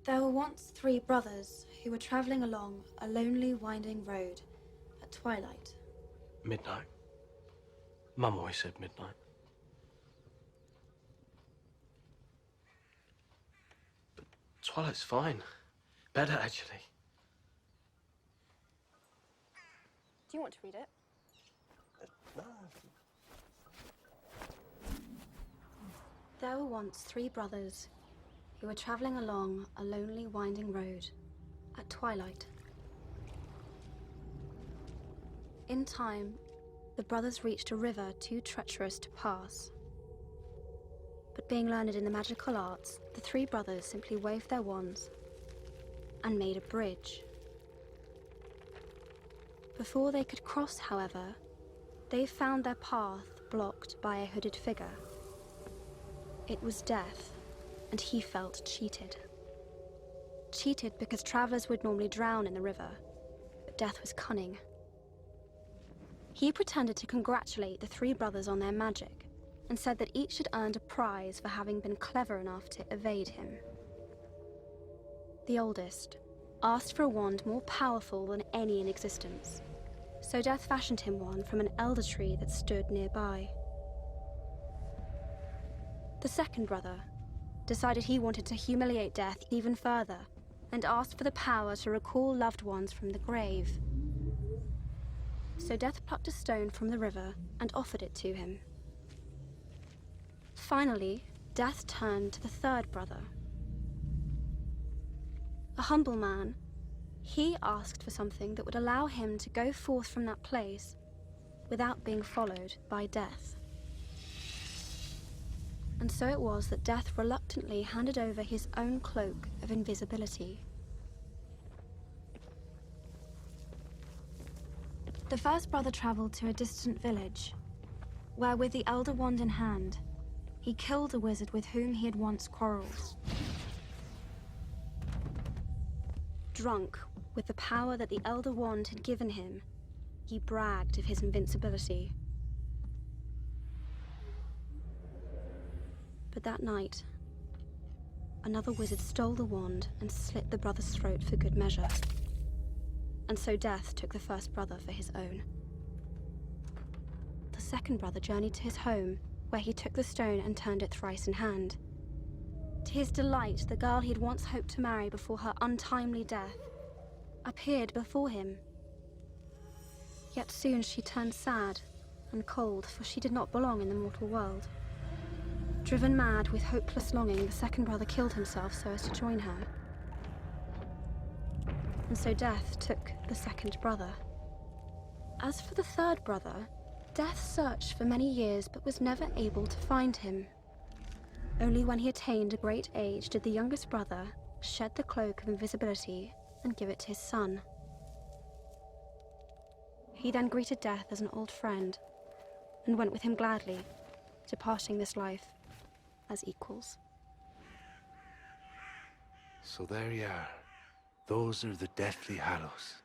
There were once three brothers who were traveling along a lonely, winding road at twilight. Midnight. Mum always said midnight. But twilight's fine. Better, actually. Do you want to read it? No. There were once three brothers who were traveling along a lonely, winding road at twilight. In time, the brothers reached a river too treacherous to pass. But being learned in the magical arts, the three brothers simply waved their wands and made a bridge. Before they could cross, however, they found their path blocked by a hooded figure. It was Death, and he felt cheated. Cheated because travelers would normally drown in the river, but Death was cunning. He pretended to congratulate the three brothers on their magic and said that each had earned a prize for having been clever enough to evade him. The oldest asked for a wand more powerful than any in existence, so Death fashioned him one from an elder tree that stood nearby. The second brother decided he wanted to humiliate Death even further and asked for the power to recall loved ones from the grave. So Death plucked a stone from the river and offered it to him. Finally, Death turned to the third brother. A humble man, he asked for something that would allow him to go forth from that place without being followed by Death. And so it was that Death reluctantly handed over his own cloak of invisibility. The first brother traveled to a distant village, where with the elder wand in hand, he killed a wizard with whom he had once quarreled. Drunk with the power that the elder wand had given him, he bragged of his invincibility. But that night, another wizard stole the wand and slit the brother's throat for good measure. And so Death took the first brother for his own. The second brother journeyed to his home, where he took the stone and turned it thrice in hand. To his delight, the girl he had once hoped to marry before her untimely death appeared before him. Yet soon she turned sad and cold, for she did not belong in the mortal world. Driven mad with hopeless longing, the second brother killed himself so as to join her. And so Death took the second brother. As for the third brother, Death searched for many years but was never able to find him. Only when he attained a great age did the youngest brother shed the cloak of invisibility and give it to his son. He then greeted Death as an old friend and went with him gladly, departing this life as equals. So there you are. Those are the deathly Hallows.